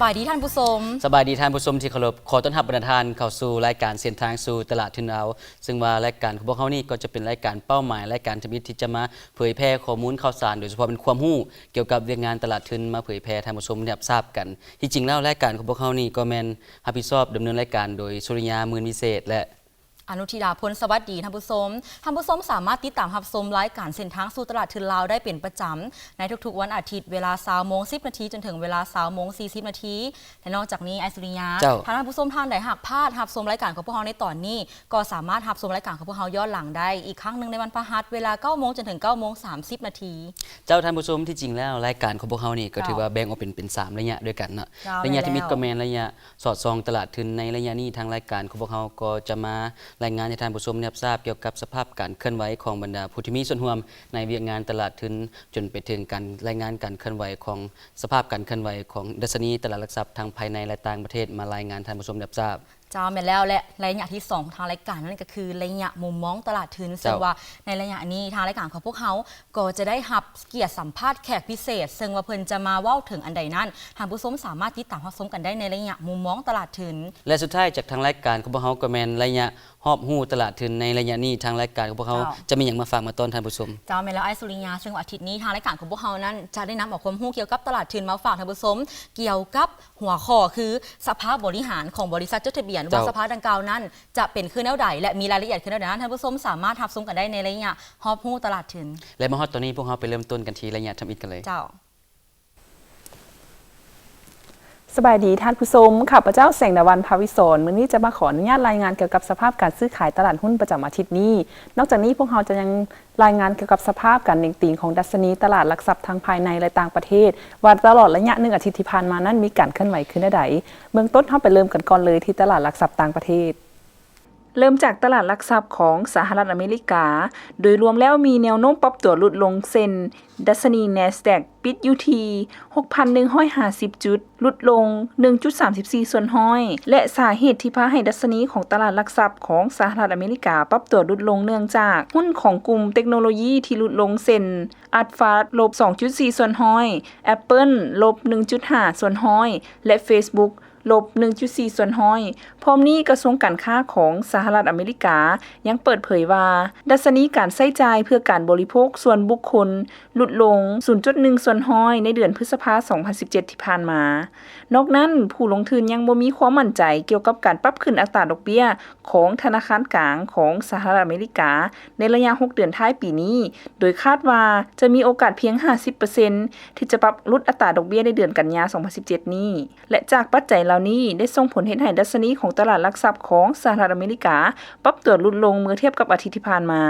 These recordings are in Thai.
บายดีท่านผู้ชมสบายดีท่านผู้ชมที่เคารพขอต้อนรับบรรดาท่านเข้าสู่รายการเส้นทางสู่ตลาดทุนเอาซึ่งว่ารายการของพวกเขานี่ก็จะเป็นรายการเป้าหมายรายการที่จะมาเผยแพร่ข้อมูลข่าวสารโดยเฉพาะเป็นความรู้เกี่ยวกับเรื่องงานตลาดทุนมาเผยแพร่ท่านผู้ชมได้รับทราบกันที่จริงแล้วรายการของพวกเขานี่ก็แม่นรับผิดชอบดำเนินรายการโดยสุริยามื่นวิเศษและอนุทิดาพลสวัสดีท่านผู้ชมสามารถติดตามรับชมรายการเส้นทางสู่ตลาดทุนลาวได้เป็นประจำในทุกๆวันอาทิตย์เวลา 20:10 นจนถึงเวลา 20:40 นและนอกจากนี้ไอสุริยาท่านผู้ชมทางใดหากพลาดรับชมรายการของพวกเราในตอนนี้ก็สามารถรับชมรายการของพวกเราย้อนหลังได้อีกครั้งนึงในวันพฤหัสเวลา 9:00 จนถึง 9:30 นเจ้าท่านผู้ชมที่จริงแล้วรายการของพวกเขานี่ก็ถือว่าแบ่งออกเป็น3ระยะด้วยกันเนาะระยะที่มิตรก็แม่นระยะสอดส่องตลาดทุนในระยะนี้ทางรายการของพวกเขาก็จะมารายงานให้ท่านผู้ชมทราบเกี่ยวกับสภาพการเคลื่อนไหวของบรรดาผู้ที่มีส่วนร่วมในเวียกงานตลาดทุนจนไปถึงการรายงานการเคลื่อนไหวของสภาพการเคลื่อนไหวของดัชนีตลาดหลักทรัพย์ทางภายในและต่างประเทศมารายงานท่านผู้ชมทราบเจ้าแม่นแล้วและระยะที่2ของทางรายการนั่นก็คือระยะมุมมองตลาดทุนซึ่งว่าในระยะนี้ทางรายการของพวกเขาก็จะได้รับเกียรติสัมภาษณ์แขกพิเศษซึ่งว่าเพิ่นจะมาเว้าถึงอันใดนั้นท่านผู้ชมสามารถติดตามรับชมกันได้ในระยะมุมมองตลาดทุนและสุดท้ายจากทางรายการของพวกเขาก็แม่นระยะฮอบฮู้ตลาดทุนในระยะนี้ทางรายการของพวกเขาจะมีอย่างมาฝากมาต้อนท่านผู้ชมเจ้าแม่นแล้วไอสุริยาซึ่งอาทิตย์นี้ทางรายการของพวกเขานั้นจะได้นำเอาความรู้เกี่ยวกับตลาดทุนมาฝากท่านผู้ชมเกี่ยวกับหัวข้อคือสภาพบริหารของบริษัทจดทะเบียนว่าสภาพดังกล่าวนั้นจะเป็นขึ้นแนวใดและมีรายละเอียดขึ้นแนวใดนั้นท่านผู้ชมสามารถรับชมกันได้ในระยะฮอบฮู้ตลาดทุนและมาฮอดตอนนี้พวกเขาไปเริ่มต้นกันที่ระยะทำอิฐกันเลยเจ้าสบายดีท่านผู้ชมข้าพเจ้าแสงดาวันภาวิศรมื้อนี้จะมาขออนุญาตรายงานเกี่ยวกับสภาพการซื้อขายตลาดหุ้นประจำอาทิตย์นี้นอกจากนี้พวกเราจะยังรายงานเกี่ยวกับสภาพการเน่งติ่งของดัชนีตลาดหลักทรัพย์ทางภายในและต่างประเทศว่าตลอดระยะ1อาทิตย์ที่ผ่านมานั้นมีการเคลื่อนไหวขึ้นใดเบื้องต้นเราไปเริ่มกันก่อนเลยที่ตลาดหลักทรัพย์ต่างประเทศเริ่มจากตลาดหลักทรัพย์ของสหรัฐอเมริกาโดยรวมแล้วมีแนวโน้มปรับตัวลดลงเซ็นดัชนี NASDAQ ปิดอยู่ที่ 6,150 จุดลดลง 1.34 ส่วนห้อยและสาเหตุที่พาให้ดัชนีของตลาดหลักทรัพย์ของสหรัฐอเมริกาปรับตัวลดลงเนื่องจากหุ้นของกลุ่มเทคโนโลยีที่ลดลงเซ็นอัลฟาลบ 2.4 ส่วนห้อย Apple ลบ 1.5 ส่วนห้อยและ Facebookลบ 1.4 ส่วนห้อยพร้อมนี้กระทรวงการค้าของสหรัฐอเมริกายังเปิดเผยว่าดัชนีการใช้จ่ายเพื่อการบริโภคส่วนบุคคลลดลง 0.1 ส่วนห้อยในเดือนพฤษภาคม 2017 ที่ผ่านมานอกนั้นผู้ลงทุนยังบ่มีความมั่นใจเกี่ยวกับการปรับขึ้นอัตราดอกเบี้ยของธนาคารกลางของสหรัฐอเมริกาในระยะ 6 เดือนท้ายปีนี้โดยคาดว่าจะมีโอกาสเพียง 50% ที่จะปรับลดอัตราดอกเบี้ยในเดือนกันยายน 2017 นี้และจากปัจจัยเหล่านี้ได้ส่งผลให้ดัชนีของตลาดหลักทรัพย์ของสหรัฐอเมริกาปรับตัวลดลงเมื่อเทียบกับอาทิตย์ที่ผ่านมา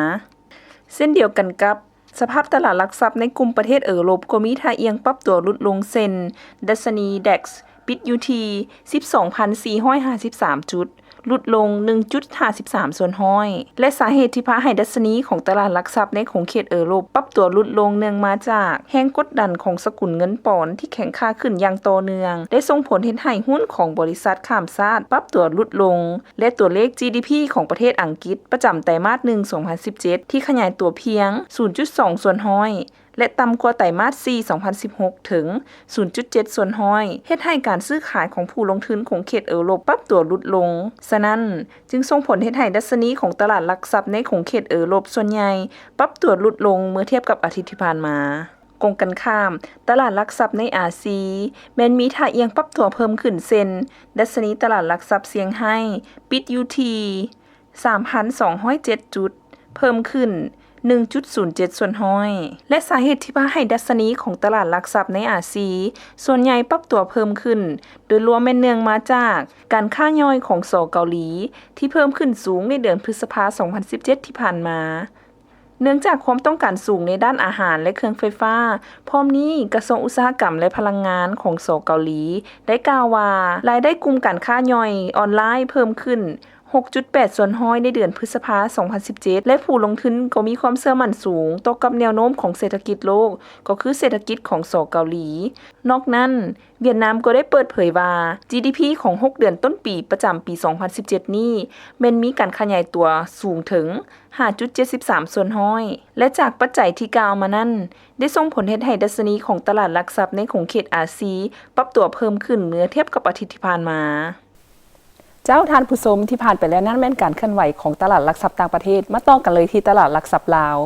เช่นเดียวกันกับสภาพตลาดหลักทรัพย์ในกลุ่มประเทศยุโรปก็มีท่าเอียงปรับตัวลดลงเช่นดัชนี DAX ปิดอยู่ที่ 12,453 จุดลดลง 1.53 ส่วนห้อยและสาเหตุที่พาให้ดัชนีของตลาดหลักทรัพย์ในของเขตยุโรปปรับตัวลดลงเนื่องมาจากแรงกดดันของสกุลเงินปอนด์ที่แข็งค่าขึ้นอย่างต่อเนื่องได้ส่งผลให้หุ้นของบริษัทข้ามชาติปรับตัวลดลงและตัวเลข GDP ของประเทศอังกฤษประจำไตรมาส 1 2017 ที่ขยายตัวเพียง 0.2 ส่วนห้อยและต่ำกว่าไตรมาส 4 2016 ถึง 0.7 ส่วนห้อยเฮ็ดให้การซื้อขายของผู้ลงทุนของเขตยุโรปปรับตัวลดลงฉะนั้นจึงส่งผลให้ดัชนีของตลาดหลักทรัพย์ในของเขตยุโรปส่วนใหญ่ปรับตัวลดลงเมื่อเทียบกับอาทิตย์ที่ผ่านมากงกันข้ามตลาดหลักทรัพย์ในอาเซียแม้นมีท่าเอียงปรับตัวเพิ่มขึ้นเช่นดัชนีตลาดหลักทรัพย์เซี่ยงไฮ้ปิดอยู่ที่ 3,207 จุดเพิ่มขึ้น1.07 ส่วนห้อยและสาเหตุที่พาให้ดัชนีของตลาดหลักทรัพย์ในอาเซียส่วนใหญ่ปรับตัวเพิ่มขึ้นโดยรวมแม่นเนื่องมาจากการค้าย่อยของโซเกาหลีที่เพิ่มขึ้นสูงในเดือนพฤษภาคม 2017 ที่ผ่านมาเนื่องจากความต้องการสูงในด้านอาหารและเครื่องไฟฟ้าพร้อมนี้กระทรวงอุตสาหกรรมและพลังงานของโซเกาหลีได้กล่าวว่ารายได้กลุ่มการค้าย่อยออนไลน์เพิ่มขึ้น 6.8 ส่วนห้อยในเดือนพฤษภาคม 2017 และผู้ลงทุนก็มีความเชื่อมั่นสูงต่อกับแนวโน้มของเศรษฐกิจโลกก็คือเศรษฐกิจของเกาหลีนอกนั้นเวียดนามก็ได้เปิดเผยว่า GDP ของ 6 เดือนต้นปีประจำปี 2017 นี้แม้นมีการขยายตัวสูงถึง 5.73 ส่วนห้อยและจากปัจจัยที่กล่าวมานั้นได้ส่งผลเฮ็ดให้ดัชนีของตลาดหลักทรัพย์ในของเขตอาซีปรับตัวเพิ่มขึ้นเมื่อเทียบกับอาทิตย์ที่ผ่านมาเจ้าทานผู้ชมที่ผ่านไปแล้วนั่นแม่นการเคลื่อนไหวของตลาดหลักทรัพย์ต่างประเทศมาต่อกันเลยที่ตลาดหลักทรัพย์ลาว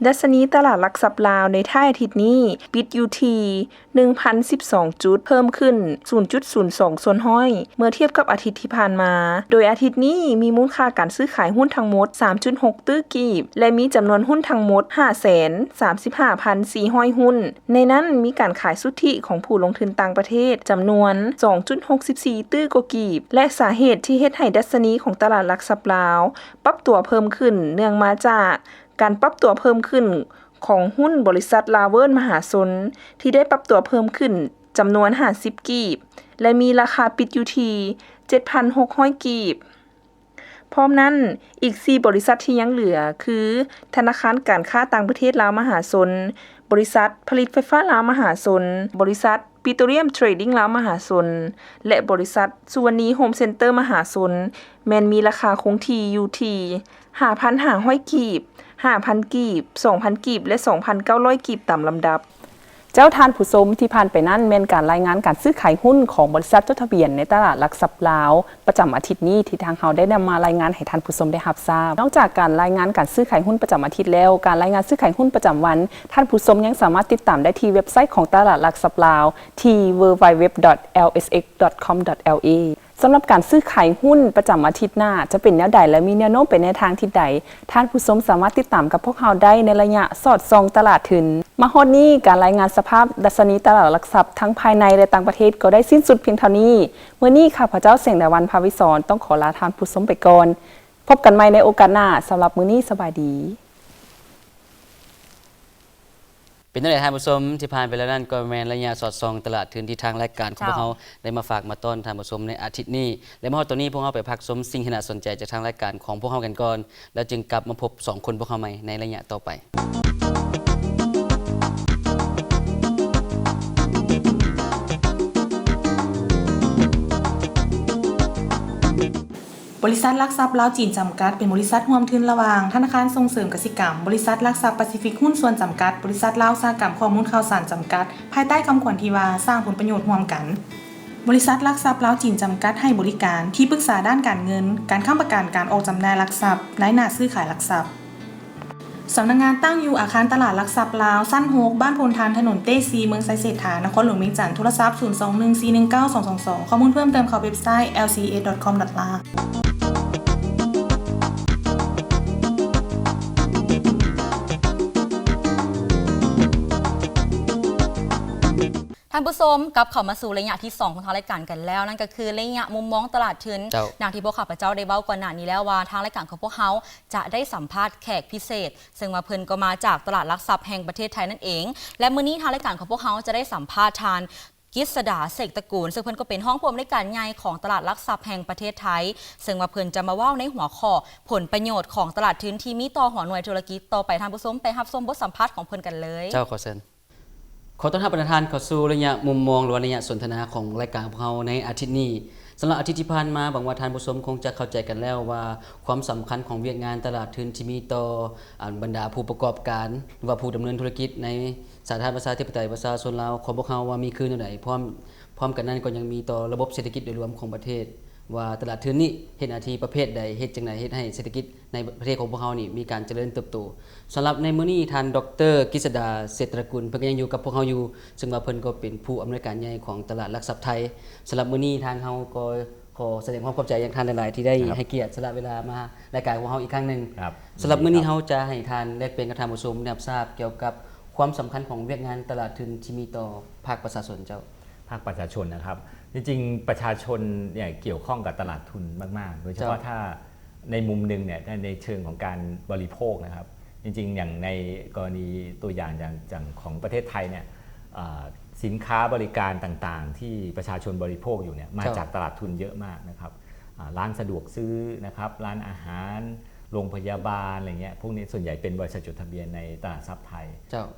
ดัชนีตลาดหลักทรัพย์ลาวในท้ายอาทิตย์นี้ปิดอยู่ที่ 1,012 จุดเพิ่มขึ้น 0.02 ส่วนห้อยเมื่อเทียบกับอาทิตย์ที่ผ่านมาโดยอาทิตย์นี้มีมูลค่าการซื้อขายหุ้นทั้งหมด 3.6 ตื้อกีบและมีจำนวนหุ้นทั้งหมด 535,400 หุ้นในนั้นมีการขายสุทธิของผู้ลงทุนต่างประเทศจำนวน 2.64 ตื้อกว่ากีบและสาเหตุที่เฮ็ดให้ดัชนีของตลาดหลักทรัพย์ลาวปรับตัวเพิ่มขึ้นเนื่องมาจากการปรับตัวเพิ่มขึ้นของหุ้นบริษัทลาเวิร์นมหาชนที่ได้ปรับตัวเพิ่มขึ้นจำนวน50กีบและมีราคาปิดอยู่ที่ 7,600 กีบพร้อมนั้นอีก4บริษัทที่ยังเหลือคือธนาคารการค้าต่างประเทศลาวมหาชนบริษัทผลิตไฟฟ้าลาวมหาชนบริษัทปิโตรเลียมเทรดดิ้งลาวมหาชนและบริษัทสุวรรณีโฮมเซ็นเตอร์มหาชนแม้นมีราคาคงที่อยู่ที่ 5,500 กีบ5,000 กีบ 2,000 กีบ และ 2,900 กีบตามลำดับเจ้าทานผู้ชมที่ผ่านไปนั่นแม่นการรายงานการซื้อขายหุ้นของบริษัทจดทะเบียนในตลาดหลักทรัพย์ลาวประจำอาทิตย์นี้ที่ทางเราได้นำมารายงานให้ท่านผู้ชมได้รับทราบนอกจากการรายงานการซื้อขายหุ้นประจำอาทิตย์แล้วการรายงานซื้อขายหุ้นประจำวันท่านผู้ชมยังสามารถติดตามได้ที่เว็บไซต์ของตลาดหลักทรัพย์ลาวที่ www.lsx.com.la สำหรับการซื้อขายหุ้นประจำอาทิตย์หน้าจะเป็นแนวใดและมีแนวโน้มไปในทางทิศใดท่านผู้ชมสามารถติดตามกับพวกเราได้ในระยะสอดส่องตลาดทุนมาฮอดนี้การรายงานสภาพดัชนีตลาดหลักทรัพย์ทั้งภายในและต่างประเทศก็ได้สิ้นสุดเพียงเท่านี้มื้อนี้ข้าพเจ้าแสงดาวันภาวิศรต้องขอลาท่านผู้ชมไปก่อนพบกันใหม่ในโอกาสหน้าสำหรับมื้อนี้สบายดีเป็นตั้งแต่ท่านผู้ชมที่ผ่านไปแล้วนั่นก็แมนระยะสอดส่องตลาดทุนที่ทางรายการของพวกเขาได้มาฝากมาต้อนท่านผู้ชมในอาทิตย์นี้และมาฮอดตัวนี้พวกเขาไปพักชมสิ่งที่น่าสนใจจากทางรายการของพวกเขากันก่อนแล้วจึงกลับมาพบ2คนพวกเขาใหม่ในระยะต่อไปบริษัทหลักทรัพย์ลาวจีนจำกัดเป็นบริษัทร่วมทุนระหว่างธนาคารส่งเสริมกสิกรรมบริษัทหลักทรัพย์แปซิฟิกหุ้นส่วนจำกัดบริษัทลาวอุตสาหกรรมข้อมูลข่าวสารจำกัดภายใต้คำขวัญที่ว่าสร้างผลประโยชน์ร่วมกันบริษัทหลักทรัพย์ลาวจีนจำกัดให้บริการที่ปรึกษาด้านการเงินการค้ำประกันการออกจำหน่ายหลักทรัพย์นายหน้าซื้อขายหลักทรัพย์สำนักงานตั้งอยู่อาคารตลาดหลักทรัพย์ลาวสั้น6บ้านพลทานถนนเต้ซีเมืองไซเศรษฐานครหลวงเวียงจันทร์โทรศัพท์0214192222ข้อมูลเพิ่มเติมเข้าเว็บไซต์ lca.com.laท่านผู้ชมกลับเข้ามาสู่ระยะที่2ของทางรายการกันแล้วนั่นก็คือระยะมุมมองตลาดทุนอย่างที่พวกข้าพเจ้าได้เว้าก่อนหน้านี้แล้วว่าทางรายการของพวกเขาจะได้สัมภาษณ์แขกพิเศษซึ่งว่าเพิ่นก็มาจากตลาดหลักทรัพย์แห่งประเทศไทยนั่นเองและมื้อนี้ทางรายการของพวกเขาจะได้สัมภาษณ์ทานกิษดาเสกตระกูลซึ่งเพิ่นก็เป็นห้องผู้อำนวยการใหญ่ของตลาดหลักทรัพย์แห่งประเทศไทยซึ่งว่าเพิ่นจะมาเว้าในหัวข้อผลประโยชน์ของตลาดทุนที่มีต่อหัวหน่วยธุรกิจต่อไปท่านผู้ชมไปรับชมบทสัมภาษณ์ของเพิ่นกันเลยเจ้าขอเชิญขอต้อนรับประธานเข้าสู่ระยะมุมมองหรือระยะสนทนาของรายการของเราในอาทิตย์นี้สำหรับอาทิตย์ที่ผ่านมาบางว่าท่านผู้ชมคงจะเข้าใจกันแล้วว่าความสำคัญของเวียกงานตลาดทุนที่มีต่อบรรดาผู้ประกอบการหรือว่าผู้ดำเนินธุรกิจในสาธารณรัฐประชาธิปไตยประชาชนลาวของพวกเขาว่ามีคืนอยู่ไหนพร้อมกันนั้นก็ยังมีต่อระบบเศรษฐกิจโดยรวมของประเทศว่าตลาดทุนนี้เฮ็ดหน้าที่ประเภทใดเฮ็ดจังได๋เฮ็ดให้เศรษฐกิจในประเทศของพวกเฮานี่มีการเจริญเติบโตสำหรับในมื้อนี้ท่านดร.กฤษดาเศรษฐกุลเพิ่นก็ยังอยู่กับพวกเฮาอยู่ซึ่งว่าเพิ่นก็เป็นผู้อำนวยการใหญ่ของตลาดหลักทรัพย์ไทยสำหรับมื้อนี้ทางเฮาก็ขอแสดงความขอบใจอย่างท่านหลายๆที่ได้ให้เกียรติสละเวลามารายการของเฮาอีกครั้งนึงสำหรับมื้อนี้เฮาจะให้ท่านแลกเปลี่ยนกับท่านผู้ชมรับทราบเกี่ยวกับความสำคัญของเวียกงานตลาดทุนที่มีต่อภาคประชาชนเจ้าภาคประชาชนนะครับจริงๆประชาชนเนี่ยเกี่ยวข้องกับตลาดทุนมากๆโดยเฉพาะถ้าในมุมหนึ่งเนี่ยในเชิงของการบริโภคนะครับจริงๆอย่างในกรณีตัวอย่างของประเทศไทยเนี่ยสินค้าบริการต่างๆที่ประชาชนบริโภคอยู่เนี่ยมาจากตลาดทุนเยอะมากนะครับ ร้านสะดวกซื้อนะครับร้านอาหารโรงพยาบาลอะไรเงี้ยพวกนี้ส่วนใหญ่เป็นบริษัทจดทะเบียนในตลาดทรัพย์ไทย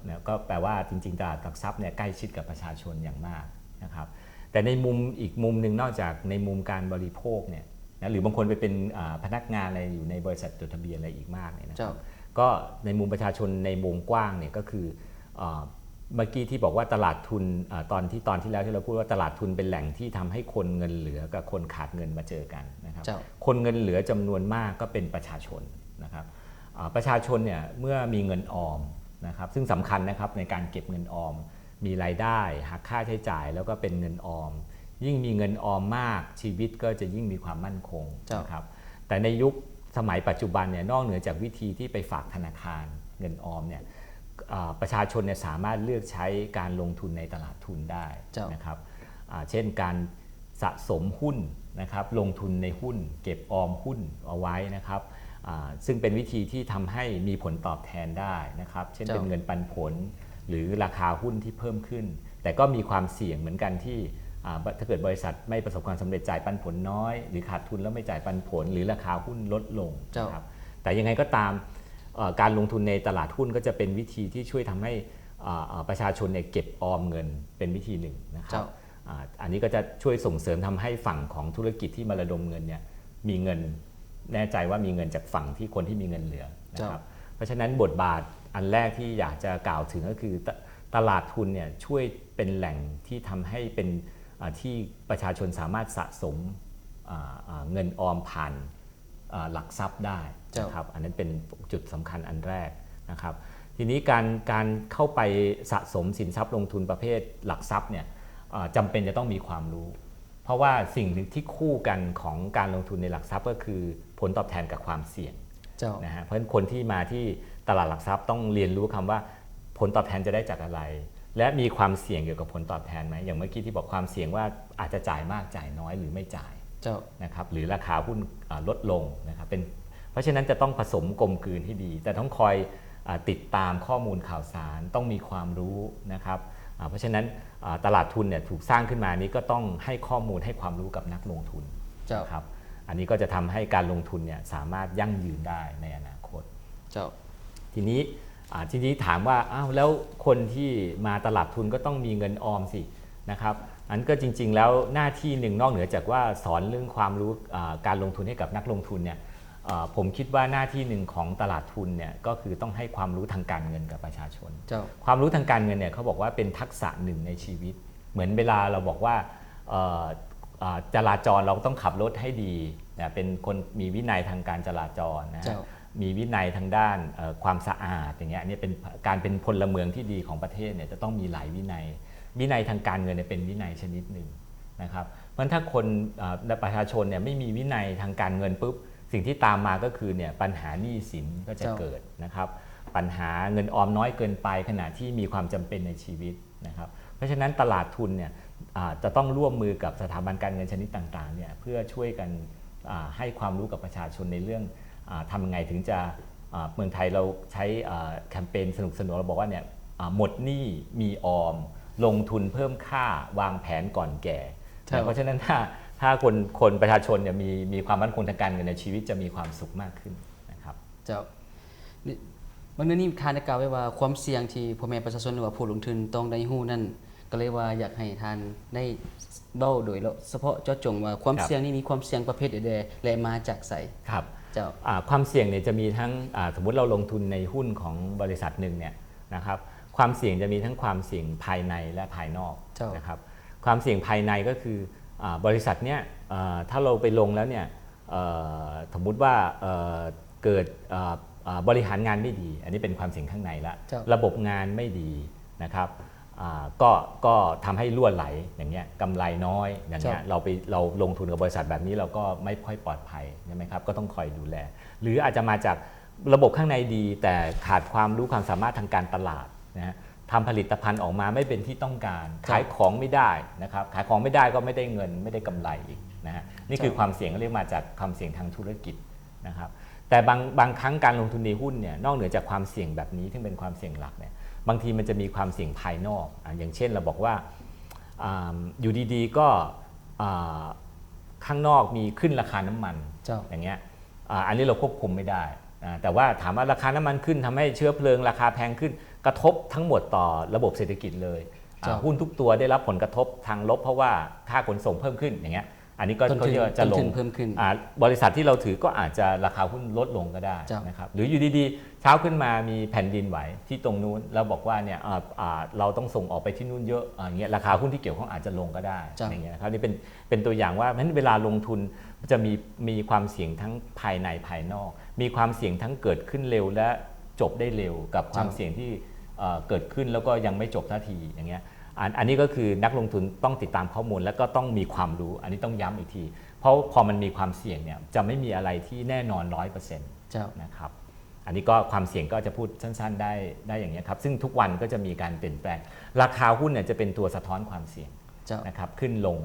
นะก็แปลว่าจริงๆตลาดหลักทรัพย์เนี่ยใกล้ชิดกับประชาชนอย่างมากนะครับแต่ในมุมอีกมุมหนึ่งนอกจากในมุมการบริโภคเนี่ยนะหรือบางคนไปเป็นพนักงานอะไรอยู่ในบริษัทจดทะเบียนอะไรอีกมากเนี่ยนะครับก็ในมุมประชาชนในวงกว้างเนี่ยก็คือเมื่อกี้ที่บอกว่าตลาดทุนตอนที่แล้วที่เราพูดว่าตลาดทุนเป็นแหล่งที่ทำให้คนเงินเหลือกับคนขาดเงินมาเจอกันนะครับคนเงินเหลือจำนวนมากก็เป็นประชาชนนะครับประชาชนเนี่ยเมื่อมีเงินออมนะครับซึ่งสำคัญนะครับในการเก็บเงินออมมีรายได้หักค่าใช้จ่ายแล้วก็เป็นเงินออมยิ่งมีเงินออมมากชีวิตก็จะยิ่งมีความมั่นคงนะครับแต่ในยุคสมัยปัจจุบันเนี่ยนอกเหนือจากวิธีที่ไปฝากธนาคารเงินออมเนี่ยประชาชนเนี่ยสามารถเลือกใช้การลงทุนในตลาดทุนได้นะครับเช่นการสะสมหุ้นนะครับลงทุนในหุ้นเก็บออมหุ้นเอาไว้นะครับซึ่งเป็นวิธีที่ทำให้มีผลตอบแทนได้นะครับเช่นเป็นเงินปันผลหรือราคาหุ้นที่เพิ่มขึ้นแต่ก็มีความเสี่ยงเหมือนกันที่ถ้าเกิดบริษัทไม่ประสบความสำเร็จจ่ายปันผลน้อยหรือขาดทุนแล้วไม่จ่ายปันผลหรือราคาหุ้นลดลงนะครับแต่ยังไงก็ตามการลงทุนในตลาดหุ้นก็จะเป็นวิธีที่ช่วยทำให้ประชาชนเนี่ยเก็บออมเงินเป็นวิธีหนึ่งนะครับอันนี้ก็จะช่วยส่งเสริมทำให้ฝั่งของธุรกิจที่มาระดมเงินเนี่ยมีเงินแน่ใจว่ามีเงินจากฝั่งที่คนที่มีเงินเหลือนะครับเพราะฉะนั้นบทบาทอันแรกที่อยากจะกล่าวถึงก็คือตลาดทุนเนี่ยช่วยเป็นแหล่งที่ทำให้เป็นที่ประชาชนสามารถสะสมเงินออมผ่านหลักทรัพย์ได้นะครับอันนั้นเป็นจุดสำคัญอันแรกนะครับทีนี้การเข้าไปสะสมสินทรัพย์ลงทุนประเภทหลักทรัพย์เนี่ยจำเป็นจะต้องมีความรู้เพราะว่าสิ่งหนึ่งที่คู่กันของการลงทุนในหลักทรัพย์ก็คือผลตอบแทนกับความเสี่ยงนะฮะเพราะฉะนั้นคนที่มาที่ตลาดหลักทรัพย์ต้องเรียนรู้คำว่าผลตอบแทนจะได้จากอะไรและมีความเสี่ยงเกี่ยวกับผลตอบแทนไหมอย่างเมื่อกี้ที่บอกความเสี่ยงว่าอาจจะจ่ายมากจ่ายน้อยหรือไม่จ่ายนะครับหรือราคาหุ้นลดลงนะครับเพราะฉะนั้นจะต้องผสมกลมกลืนให้ดีแต่ต้องคอยติดตามข้อมูลข่าวสารต้องมีความรู้นะครับเพราะฉะนั้นตลาดทุนเนี่ยถูกสร้างขึ้นมานี้ก็ต้องให้ข้อมูลให้ความรู้กับนักลงทุนนะครับอันนี้ก็จะทำให้การลงทุนเนี่ยสามารถยั่งยืนได้ในอนาคตทีนี้ถามว่าอ้าวแล้วคนที่มาตลาดทุนก็ต้องมีเงินออมสินะครับอันก็จริงๆแล้วหน้าที่หนึ่งนอกเหนือจากว่าสอนเรื่องความรู้การลงทุนให้กับนักลงทุนเนี่ยผมคิดว่าหน้าที่หนึ่งของตลาดทุนเนี่ยก็คือต้องให้ความรู้ทางการเงินกับประชาชนความรู้ทางการเงินเนี่ยเขาบอกว่าเป็นทักษะหนึ่งในชีวิตเหมือนเวลาเราบอกว่าจราจรเราต้องขับรถให้ดีนะเป็นคนมีวินัยทางการจราจรนะมีวินัยทางด้านความสะอาดอย่างเงี้ยนี่เป็นการเป็นพลเมืองที่ดีของประเทศเนี่ยจะต้องมีหลายวินัยทางการเงินเนี่ยเป็นวินัยชนิดหนึ่งนะครับเพราะถ้าคนประชาชนเนี่ยไม่มีวินัยทางการเงินปุ๊บสิ่งที่ตามมาก็คือเนี่ยปัญหาหนี้สินก็จะเกิดนะครับปัญหาเงินออมน้อยเกินไปขณะที่มีความจำเป็นในชีวิตนะครับเพราะฉะนั้นตลาดทุนเนี่ยจะต้องร่วมมือกับสถาบันการเงินชนิดต่างๆเนี่ยเพื่อช่วยกันให้ความรู้กับประชาชนในเรื่องทำยังไงถึงจะเมืองไทยเราใช้แคมเปญสนุกเราบอกว่าเนี่ยหมดหนี้มีออมลงทุนเพิ่มค่าวางแผนก่อนแก่เพราะฉะนั้นถ้าคนประชาชนเนี่ยมีความมั่นคงทางการเงินในชีวิตจะมีความสุขมากขึ้นนะครับบางเรื่องนี้คาดการณ์ไว้ว่าความเสี่ยงที่พ่อแม่ประชาชนหรือว่าผู้ลงทุนต้องได้รู้นั่นก็เลยว่าอยากให้ท่านได้เล่าโดยเฉพาะเจาะจงว่าความเสี่ยงนี้มีความเสี่ยงประเภทใดๆและมาจากไสครับความเสี่ยงเนี่ยจะมีทั้งสมมุติเราลงทุนในหุ้นของบริษัทหนึ่งเนี่ยนะครับความเสี่ยงจะมีทั้งความเสี่ยงภายในและภายนอกนะครับความเสี่ยงภายในก็คือบริษัทเนี่ยถ้าเราไปลงแล้วเนี่ยสมมุติว่าเกิดบริหารงานไม่ดีอันนี้เป็นความเสี่ยงข้างในละระบบงานไม่ดีนะครับก็ทำให้รั่วไหลอย่างเงี้ยกำไรน้อยอย่างเงี้ยเราลงทุนกับบริษัทแบบนี้เราก็ไม่ค่อยปลอดภัยใช่ไหมครับก็ต้องคอยดูแลหรืออาจจะมาจากระบบข้างในดีแต่ขาดความรู้ความสามารถทางการตลาดนะทำผลิตภัณฑ์ออกมาไม่เป็นที่ต้องการขายของไม่ได้นะครับขายของไม่ได้ก็ไม่ได้เงินไม่ได้กำไรอีกนะฮะนี่คือความเสี่ยงเรียกมาจากความเสี่ยงทางธุรกิจนะครับแต่บางครั้งการลงทุนในหุ้นเนี่ยนอกเหนือจากความเสี่ยงแบบนี้ที่เป็นความเสี่ยงหลักเนี่ยบางทีมันจะมีความเสี่ยงภายนอกอย่างเช่นเราบอกว่าอยู่ดีๆก็ ข้างนอกมีขึ้นราคาน้ำมัน เจ้า อย่างเงี้ยอันนี้เราควบคุมไม่ได้แต่ว่าถามว่าราคาน้ำมันขึ้นทำให้เชื้อเพลิงราคาแพงขึ้นกระทบทั้งหมดต่อระบบเศรษฐกิจเลยหุ้นทุกตัวได้รับผลกระทบทางลบเพราะว่าค่าขนส่งเพิ่มขึ้นอย่างเงี้ยอันนี้ก็เขาจะลงเพิ่มขึ้นบริษัทที่เราถือก็อาจจะราคาหุ้นลดลงก็ได้นะครับหรืออยู่ดีๆเช้าขึ้นมามีแผ่นดินไหวที่ตรงนู้นแล้วบอกว่าเนี่ยเราต้องส่งออกไปที่นู่นเยอะอย่างเงี้ยราคาหุ้นที่เกี่ยวข้องอาจจะลงก็ได้อย่างเงี้ยนะครับนี่เป็นตัวอย่างว่าเพราะฉะนั้นเวลาลงทุนจะมีความเสี่ยงทั้งภายในภายนอกมีความเสี่ยงทั้งเกิดขึ้นเร็วและจบได้เร็วกับความเสี่ยงที่เกิดขึ้นแล้วก็ยังไม่จบทันทีอย่างเงี้ยอันนี้ก็คือนักลงทุนต้องติดตามข้อมูลแล้วก็ต้องมีความรู้อันนี้ต้องย้ำอีกทีเพราะพอมันมีความเสี่ยงเนี่ยจะไม่มีอะไรที่แน่นอน 100% นะครับอันนี้ก็ความเสี่ยงก็จะพูดสั้นๆได้อย่างนี้ครับซึ่งทุกวันก็จะมีการเปลี่ยนแปลงราคาหุ้นเนี่ยจะเป็นตัวสะท้อนความเสี่ยงนะครับขึ้นลง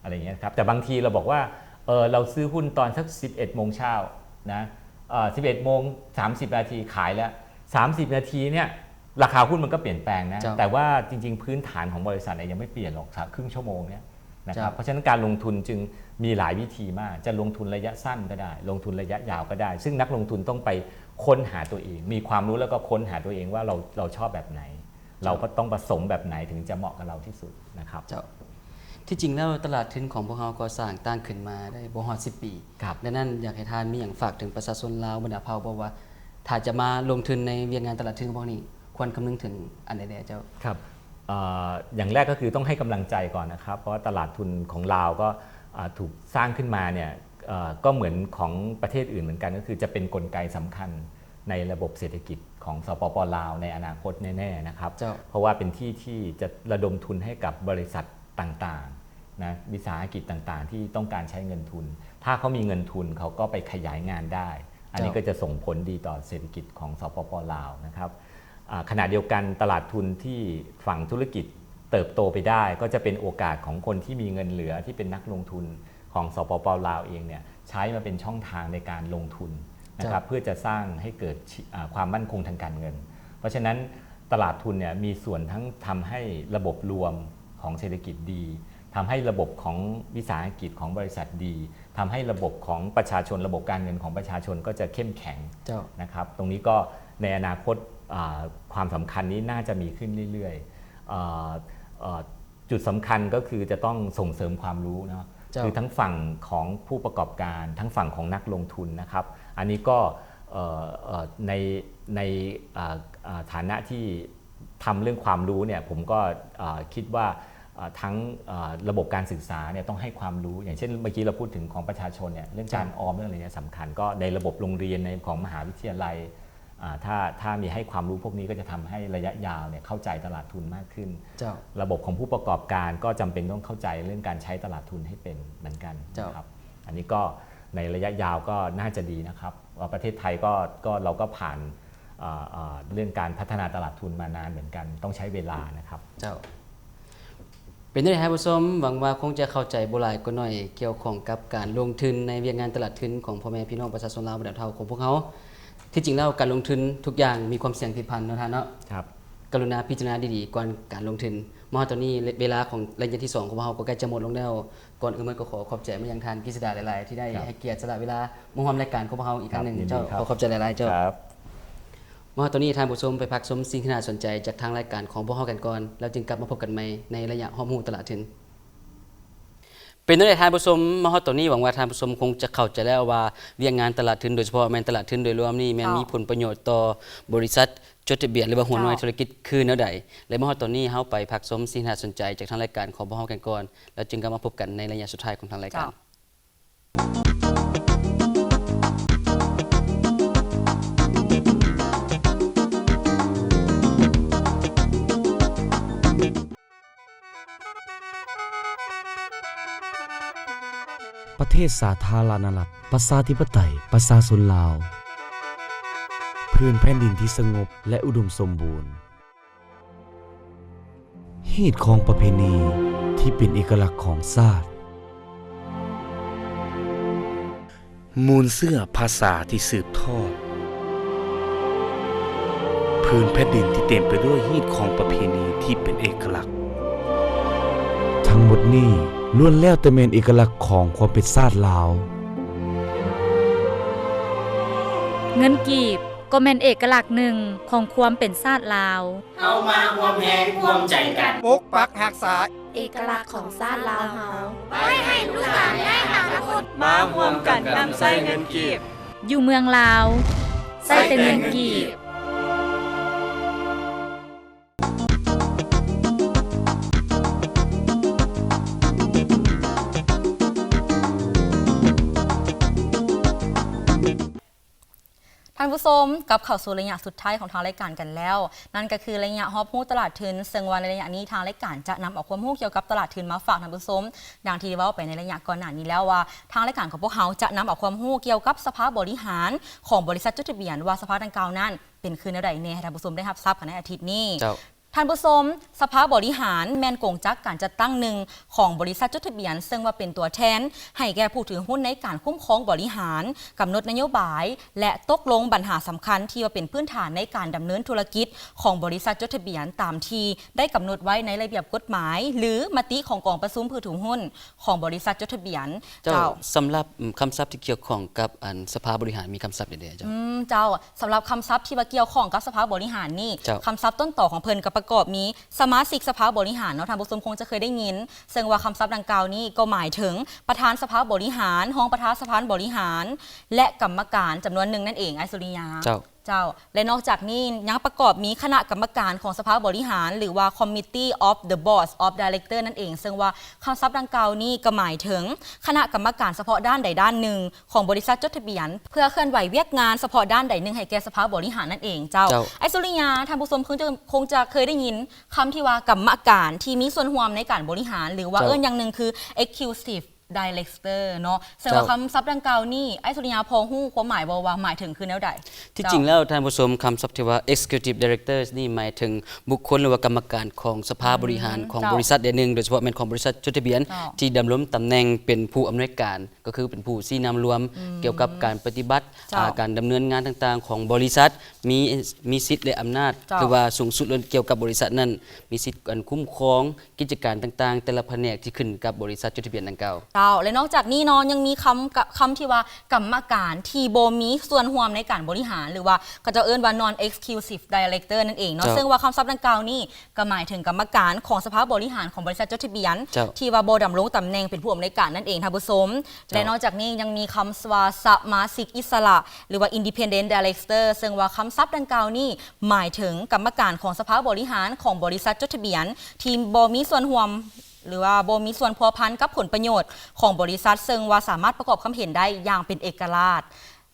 อะไรอย่างเงี้ยครับแต่บางทีเราบอกว่าเราซื้อหุ้นตอนสัก 11 โมงเช้านะ11 โมง 30 นาทีขายแล้ว30 นาทีเนี่ยราคาหุ้นมันก็เปลี่ยนแปลงนะแต่ว่าจริงๆพื้นฐานของบริษัทเนี่ยยังไม่เปลี่ยนหรอกครึ่งชั่วโมงเนี่ยนะครับเพราะฉะนั้นการลงทุนจึงมีหลายวิธีมากจะลงทุนระยะสั้นก็ได้ลงทุนระยะยาวก็ได้ซึ่งนักลงทุนต้องไปค้นหาตัวเองมีความรู้แล้วก็ค้นหาตัวเองว่าเราชอบแบบไหนเราก็ต้องผสมแบบไหนถึงจะเหมาะกับเราที่สุดนะครับที่จริงแล้วตลาดทุนของพวกเราก็สร้างตั้งขึ้นมาได้บ่ฮอด10 ปีดังนั้นอยากให้ทานมีอย่างฝากถึงประชาชนลาวบรรดาเผ่าบอกว่าถ้าจะมาลงทุนในเวียงงานตลาดทุนของพวกนี้ควรคำนึงถึงอันใดๆเจ้าครับอย่างแรกก็คือต้องให้กำลังใจก่อนนะครับเพราะว่าตลาดทุนของลาวก็ถูกสร้างขึ้นมาเนี่ยก็เหมือนของประเทศอื่นเหมือนกันก็คือจะเป็นกลไกสำคัญในระบบเศรษฐกิจของสปป.ลาวในอนาคตแน่ๆนะครับเพราะว่าเป็นที่จะระดมทุนให้กับบริษัทต่างๆนะวิสาหกิจต่างๆที่ต้องการใช้เงินทุนถ้าเขามีเงินทุนเขาก็ไปขยายงานได้อันนี้ก็จะส่งผลดีต่อเศรษฐกิจของสปป.ลาวนะครับขณะเดียวกันตลาดทุนที่ฝั่งธุรกิจเติบโตไปได้ก็จะเป็นโอกาสของคนที่มีเงินเหลือที่เป็นนักลงทุนของสปป.ลาวเองเนี่ยใช้มาเป็นช่องทางในการลงทุนนะครับเพื่อจะสร้างให้เกิดความมั่นคงทางการเงินเพราะฉะนั้นตลาดทุนเนี่ยมีส่วนทั้งทำให้ระบบรวมของเศรษฐกิจดีทำให้ระบบของวิสาหกิจของบริษัทดีทำให้ระบบของประชาชนระบบการเงินของประชาชนก็จะเข้มแข็งนะครับตรงนี้ก็ในอนาคตความสำคัญนี้น่าจะมีขึ้นเรื่อยๆจุดสำคัญก็คือจะต้องส่งเสริมความรู้นะคือทั้งฝั่งของผู้ประกอบการทั้งฝั่งของนักลงทุนนะครับอันนี้ก็ในฐานะที่ทำเรื่องความรู้เนี่ยผมก็คิดว่าทั้งระบบการศึกษาเนี่ยต้องให้ความรู้อย่างเช่นเมื่อกี้เราพูดถึงของประชาชนเนี่ยเรื่องการออมเรื่องอะไรเนี่ยสำคัญก็ในระบบโรงเรียนในของมหาวิทยาลัยถ้ามีให้ความรู้พวกนี้ก็จะทำให้ระยะยาวเนี่ยเข้าใจตลาดทุนมากขึ้นระบบของผู้ประกอบการก็จำเป็นต้องเข้าใจเรื่องการใช้ตลาดทุนให้เป็นเหมือนกันนะครับอันนี้ก็ในระยะยาวก็น่าจะดีนะครับประเทศไทยก็เราก็ผ่านเรื่องการพัฒนาตลาดทุนมานานเหมือนกันต้องใช้เวลานะครับเป็นยังไงครับผู้ชมหวังว่าคงจะเข้าใจบ่หลายก็น้อยเกี่ยวข้องกับการลงทุนในเวียงงานตลาดทุนของพ่อแม่พี่น้องประชาชนลาวบรรดาเผ่าของพวกเขาที่จริงแล้วการลงทุนทุกอย่างมีความเสี่ยงผิดพลันเนาะท่านเนาะครับกรุณาพิจารณาดีๆก่อนการลงทุนมาตอนนี้เวลาของระยะที่2ของเราก็ใกล้จะหมดลงแล้วก่อนอื่นมันก็ขอขอบใจมายังทานกฤษดาหลายๆที่ได้ให้เกียรติสละเวลามาร่วมรายการของเราอีกครั้งนึงเจ้าขอขอบใจหลายๆเจ้ามาตอนนี้ท่านผู้ชมไปพักชมสิ่งที่น่าสนใจจากทางรายการของพวกเรากันก่อนแล้วจึงกลับมาพบกันใหม่ในระยะห้อมหูตลาดทุนเป็นด้วยทานผู้ชมมาฮอดตอนนี้หวังว่าทานผู้ชมคงจะเข้าใจแล้วว่าเวียงงานตลาดทุนโดยเฉพาะแม่นตลาดทุนโดยรวมนี่แม่นมีผลประโยชน์ต่อบริษัทจดทะเบียนหรือว่าหัวหน่วยธุรกิจคือแนวใดและมาฮอดตอนนี้เฮาไปพักชมสิ่งน่าสนใจจากทางรายการของพวกเรากันก่อนแล้วจึงกลับมาพบกันในระยะสุดท้ายของทางรายการประเทศสาธารณรัฐประชาธิปไตยประชาชนลาวพื้นแผ่นดินที่สงบและอุดมสมบูรณ์ฮีตของประเพณีที่เป็นเอกลักษณ์ของชาติมูลเสื้อภาษาที่สืบทอดพื้นแผ่นดินที่เต็มไปด้วยฮีตของประเพณีที่เป็นเอกลักษณ์ทั้งหมดนี้ ล้วนแล้วแต่เป็นเอกลักษณ์ของความเป็นชาติลาว เงินกีบก็เป็นเอกลักษณ์หนึ่งของความเป็นชาติลาว เอามาร่วมแหงร่วมใจกันปกปักรักษาเอกลักษณ์ของชาติลาวเฮา ไว้ให้ลูกหลานได้อนาคตมาร่วมกันนำใช้เงินกีบ อยู่เมืองลาวใส่แต่เงินกีบ ท่านผู้ชมกับเข้าสู่ระยะสุดท้ายของทางรายการกันแล้วนั่นก็คือระยะฮอบฮู้ตลาดทุนซึ่งวันในระยะนี้ทางรายการจะนำเอาความรู้เกี่ยวกับตลาดทุนมาฝากท่านผู้ชมดังที่เว้าไปในระยะก่อนหน้านี้แล้วว่าทางรายการของพวกเขาจะนำเอาความรู้เกี่ยวกับสภาบริหารของบริษัทจดทะเบียนว่าสภาดังกล่าวนั้นเป็นคือใดแน่ให้ท่านผู้ชมได้รับทราบกันในอาทิตย์นี้ท่านผู้ชมสภาบริหารแมนกงจักการจัดตั้งหนึ่งของบริษัทจดทะเบียนซึ่งว่าเป็นตัวแทนให้แก่ผู้ถือหุ้นในการคุ้มครองบริหารกำหนดนโยบายและตกลงปัญหาสำคัญที่ว่าเป็นพื้นฐานในการดำเนินธุรกิจของบริษัทจดทะเบียนตามที่ได้กำหนดไว้ในระเบียบกฎหมาย หรือมติของกองประชุมผู้ถือหุ้นของบริษัทจดทะเบียนเจ้าสำหรับคำศัพท์ที่เกี่ยวข้องกับสภาบริหารมีคำศัพท์เด็ดๆเจ้าเจ้าสำหรับคำศัพท์ที่ว่าเกี่ยวข้องกับสภาบริหารนี่คำศัพท์ต้นต่อของเพิ่นก็ประกอบมีสมาชิกสภาบริหารเนาะท่านผู้ชมคงจะเคยได้ยินซึ่งว่าคำศัพท์ดังกล่าวนี้ก็หมายถึงประธานสภาบริหารรองประธานสภาบริหารและกรรมการจำนวนหนึ่งนั่นเองไอสุริยาเจ้าและนอกจากนี้ยังประกอบมีคณะกรรมการของสภาบริหารหรือว่า Committee of the Board of Directors นั่นเองซึ่งว่าคำศัพท์ดังกล่าวนี้ก็หมายถึงคณะกรรมการเฉพาะด้านใดด้านหนึ่งของบริษัทจดทะเบียนเพื่อเคลื่อนไหวเวียกงานเฉพาะด้านใดหนึ่งให้แก่สภาบริหารนั่นเองเจ้าไอสุริยาท่านผู้ชมคงจะเคยได้ยินคำที่ว่ากรรมการที่มีส่วนร่วมในการบริหารหรือว่าอย่างหนึ่งคือ Executive Director เนาะซึ่งว่าคำศัพท์ดังกล่าวนี่ไอ้สุริยาพอฮู้ความหมายบ่ว่าหมายถึงคือแนวใดที่จริงแล้วท่านผู้ชมคำศัพท์ที่ว่า Executive Directors นี่หมายถึงบุคคลหรือว่ากรรมการของสภาบริหารของบริษัทใดหนึ่งโดยเฉพาะเป็นของบริษัทจดทะเบียนที่ดำรงตำแหน่งเป็นผู้อำนวยการก็คือเป็นผู้ชี้นำรวมเกี่ยวกับการปฏิบัติการดำเนินงานต่างๆของบริษัทมีสิทธิ์และอำนาจคือว่าสูงสุดเกี่ยวกับบริษัทนั้นมีสิทธิ์การคุ้มครองกิจการต่างๆแต่ละแผนกที่ขึ้นกับบริษัทจดทะเบียนดังกล่าวและนอกจากนี้เนาะยังมีคำที่ว่ากรรมการที่บ่มีส่วนร่วมในการบริหารหรือว่าก็จะเอิ้นว่า non executive director นั่นเองเนาะซึ่งว่าคำศัพท์ดังกล่าวนี้ก็หมายถึงกรรมการของสภาบริหารของบริษัทจดทะเบียนที่ว่าบ่ดำรงตำแหน่งเป็นผู้อำนวยการนั่นเองท่านผู้ชมและนอกจากนี้ยังมีคำว่าสมาชิกอิสระหรือว่า independent director ซึ่งว่าคำศัพท์ดังกล่าวนี้หมายถึงกรรมการของสภาบริหารของบริษัทจดทะเบียนที่บ่มีส่วนร่วมหรือว่าบ่มีส่วนพัวพันกับผลประโยชน์ของบริษัทซึ่งว่าสามารถประกอบความเห็นได้อย่างเป็นเอกราช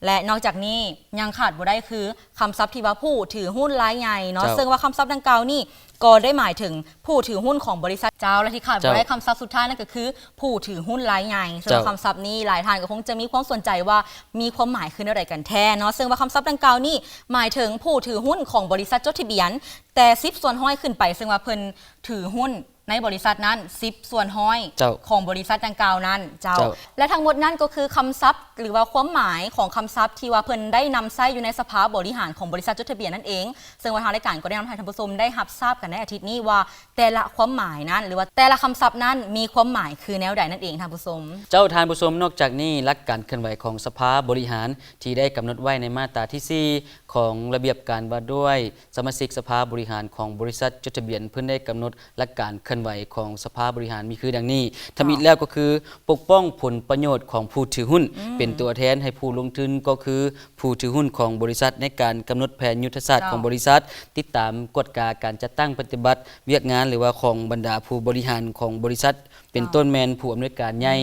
และนอกจากนี้ยังขาดบ่ได้คือคำศัพท์ที่ว่าผู้ถือหุ้นรายใหญ่เนาะซึ่งว่าคำศัพท์ดังกล่าวนี่ก็ได้หมายถึงผู้ถือหุ้นของบริษัทเจ้าและที่ขาดบ่ได้คำศัพท์สุดท้ายนั่นก็คือผู้ถือหุ้นรายใหญ่ซึ่งคำศัพท์นี้หลายท่านก็คงจะมีความสนใจว่ามีความหมายคืออะไรกันแท้เนาะซึ่งว่าคำศัพท์ดังกล่าวนี่หมายถึงผู้ถือหุ้นของบริษัทจดทะเบียนแต่10ส่วนห้อยขึ้นไปซึ่งว่าเพิ่นถือหุ้นในบริษัทนั้น10ส่วนห้อยของบริษัทดังกล่าวนั้นเจ้าและทั้งหมดนั้นก็คือคำศัพท์หรือว่าความหมายของคำศัพท์ที่ว่าเพิ่นได้นำใช้อยู่ในสภาบริหารของบริษัทจดทะเบียนนั่นเองซึ่งว่าทางรายการก็ได้นำให้ท่านผู้ชมได้รับทราบกันในอาทิตย์นี้ว่าแต่ละความหมายนั้นหรือว่าแต่ละคำศัพท์นั้นมีความหมายคือแนวใดนั่นเองท่านผู้ชมเจ้าท่านผู้ชมนอกจากนี้หลักการเคลื่อนไหวของสภาบริหารที่ได้กำหนดไว้ในมาตราที่4ของระเบียบการว่าด้วยสมาชิกสภาบริหารของบริษัทจดทะเบียนเพิ่นได้กำหนดหลักการเคลื่อนไหวของสภาบริหารมีคือดังนี้ทำอีกแล้วก็คือปกป้องผลประโยชน์ของผู้ถือหุ้นเป็นตัวแทนให้ผู้ลงทุนก็คือผู้ถือหุ้นของบริษัทในการกำหนดแผนยุทธศาสตร์ของบริษัทติดตามกฎการจัดตั้งปฏิบัติเวียกงานหรือว่าของบรรดาผู้บริหารของบริษัทเป็นต้นแมนผู้อำนวยการใหญ่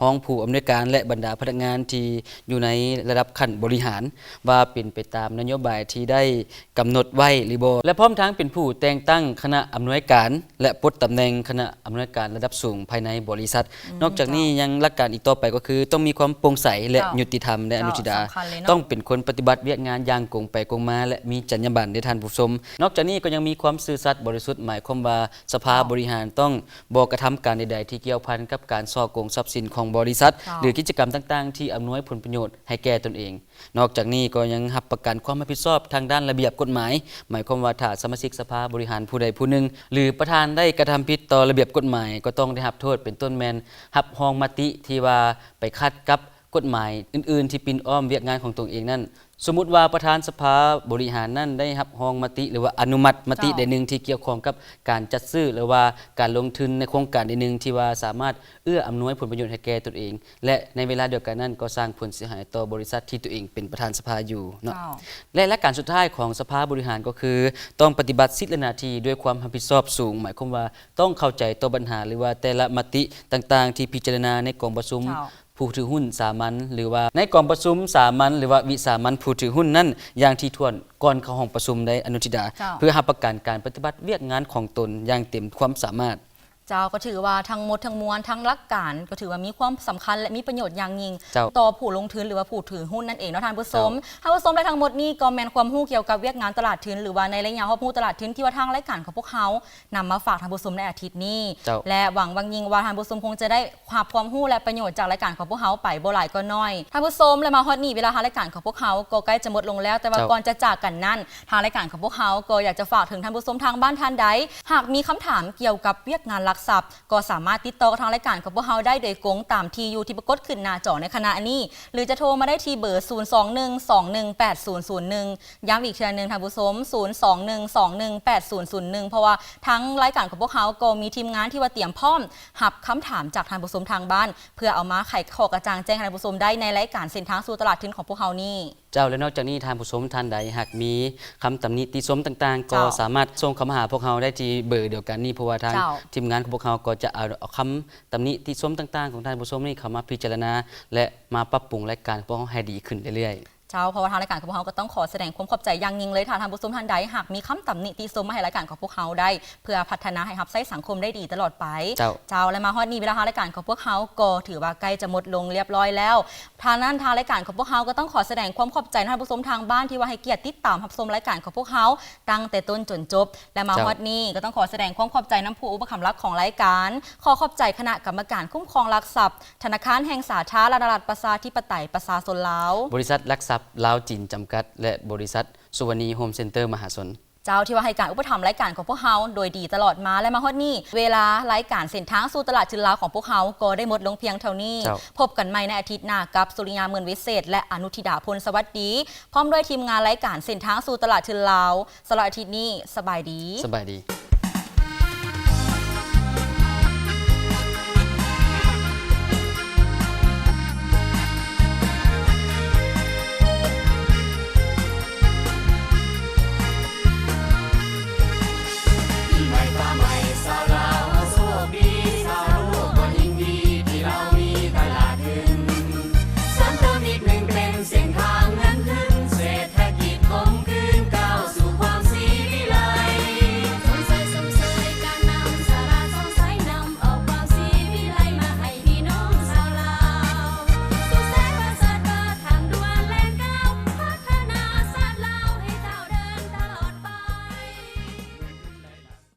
ห้องผู้อำนวยการและบรรดาพนักงานที่อยู่ในระดับขั้นบริหารว่าเป็นไปตามนโยบายที่ได้กำหนดไว้หรือบ่และพร้อมทั้งเป็นผู้แต่งตั้งคณะอำนวยการและปลดตำแหน่งคณะอำนวยการระดับสูงภายในบริษัทนอกจากนี้ยังหลักการอีกต่อไปก็คือต้องมีความโปร่งใสและยุติธรรมและอนุชิตาต้องเป็นคนปฏิบัติเวียกงานอย่างกงไปกงมาและมีจรรยาบรรณในท่านผู้ชมนอกจากนี้ก็ยังมีความซื่อสัตย์บริสุทธิ์หมายความว่าสภาบริหารต้องบ่กระทำการใดๆที่ เกี่ยวพันกับการส่อโกงทรัพย์สินของบริษัท จ้า หรือกิจกรรมต่างๆ ที่อำนวยผลประโยชน์ให้แก่ตนเอง นอกจากนี้ก็ยังรับประกันความรับผิดชอบทางด้านระเบียบกฎหมาย หมายความว่าถ้าสมาชิกสภาบริหารผู้ใดผู้หนึ่งหรือประธานได้กระทำผิดต่อระเบียบกฎหมาย ก็ต้องได้รับโทษเป็นต้นแมนรับรองมติที่ว่าไปขัดกับกฎหมายอื่นๆ ที่ปินอ้อมเวียกงานของตนเองนั่นสมมุติว่าประธานสภาบริหารนั่นได้รับรองมติหรือว่าอนุมัติมติใดหนึ่งที่เกี่ยวข้องกับการจัดซื้อหรือว่าการลงทุนในโครงการใดหนึ่งที่ว่าสามารถเอื้ออำนวยผลประโยชน์ให้แก่ตนเอง และในเวลาเดียวกันนั้นก็สร้างผลเสียหายต่อบริษัทที่ตัวเองเป็นประธานสภาอยู่เนาะ และหลักการสุดท้ายของสภาบริหารก็คือ ต้องปฏิบัติสิทธิและหน้าที่ด้วยความรับผิดชอบสูง หมายความว่าต้องเข้าใจต่อปัญหาหรือว่าแต่ละมติต่างๆ ที่พิจารณาในกองประชุม ผู้ถือหุ้นสามัญหรือว่าในกองประชุมสามัญหรือว่าวิสามัญผู้ถือหุ้นนั้นอย่างที่ถ้วนก่อนเข้าห้องประชุมได้อนุทิดา เพื่อรับประกันการปฏิบัติเวียกงานของตนอย่างเต็มความสามารถ เจ้าก็ถือว่าทั้งหมดทั้งมวลทั้งหลักการก็ถือว่ามีความสำคัญและมีประโยชน์อย่างยิ่ง เจ้า ต่อผู้ลงทุนหรือว่าผู้ถือหุ้นนั่นเองเนาะท่านผู้ชมและทั้งหมดนี้ก็แมนความรู้เกี่ยวกับเวียกงานตลาดทุนหรือว่าในระยะความรู้ตลาดทุนที่ว่าทางรายการของพวกเขานำมาฝากท่านผู้ชมในอาทิตย์นี้ เจ้า และหวังยิ่งว่าท่านผู้ชมคงจะได้ความรู้และประโยชน์จากรายการของพวกเขาไปบ่หลายก็น้อยท่านผู้ชมและมาฮอดนี้เวลาทางรายการของพวกเขาก็ใกล้จะหมดลงแล้วแต่ว่า เจ้า ก่อนจะจากกันนั้นทางรายการของพวกเขาก็อยากจะฝากถึงท่านผู้ชมทางบ้านท่านใดหากมีคำถามเกี่ยวกับเวียกงานลักทรัพย์ก็สามารถติดต่อกับทางรายการของพวกเขาได้โดยกงตามที่อยู่ที่ปรากฏขึ้นหน้าจอในขณะนี้หรือจะโทรมาได้ที่เบอร์ 021218001 ย้ำอีกเทื่อนึงท่านผู้ชม 021218001 เพราะว่าทั้งรายการของพวกเขาก็มีทีมงานที่ว่าเตรียมพร้อมหับคำถามจากท่านผู้ชมทางบ้านเพื่อเอามาไขข้อกระจ่างแจ้งให้ท่านผู้ชมได้ในรายการเส้นทางสู่ตลาดทุนของพวกเขานี่ เจ้าและนอกจากนี้ท่านผู้ชมท่านใดหากมีคำตำหนิติชมต่างๆ ก็ เจ้า สามารถส่งเข้ามาหาพวกเราได้ที่เบอร์เดียวกันนี่เพราะว่าทาง เจ้า ทีมงานของพวกเราก็จะเอาคำตำหนิติชมต่างๆ ของท่านผู้ชมนี่เข้ามาพิจารณา และมาปรับปรุงรายการของพวกเราให้ดีขึ้นเรื่อยๆ เจ้าเพราะว่าทางรายการของพวกเขาก็ต้องขอแสดงความขอบใจอย่างยิ่งเลยค่ะท่านผู้ชมท่านใดหากมีคำตำหนิติชมมาให้รายการของพวกเขาได้ เพื่อพัฒนาให้รับใช้สังคมได้ดีตลอดไป เจ้า และมาฮอดนี้เวลาทางรายการของพวกเขาก็ถือว่าใกล้จะหมดลงเรียบร้อยแล้วทางนั้นทางรายการของพวกเขาก็ต้องขอแสดงความขอบใจท่านผู้ชมทางบ้านที่ว่าให้เกียรติติดตามรับชมรายการของพวกเขาตั้งแต่ต้นจนจบ และมาฮอดนี้ก็ต้องขอแสดงความขอบใจน้ำผู้อุปถัมภ์รักของรายการขอขอบใจคณะกรรมการคุ้มครองหลักทรัพย์ธนาคารแห่งสาธารณรัฐประชาธิปไตยประชาชนลาว บริษัทลักทรัพย์ลาวจีนจำกัด และบริษัทสุวรรณีโฮมเซ็นเตอร์มหาชน เจ้าที่ว่าให้การอุปถัมภ์รายการของพวกเขาโดยดีตลอดมาและมาฮอดนี้เวลารายการเส้นทางสู่ตลาดทุนลาวของพวกเขาก็ได้หมดลงเพียงเท่านี้ เจ้า พบกันใหม่ในอาทิตย์หน้ากับสุริยาเมือนวิเศษ และอนุทิดาพลสวัสดีพร้อมด้วยทีมงานรายการเส้นทางสู่ตลาดทุนลาวสำหรับอาทิตย์นี้สบายดี สบายดี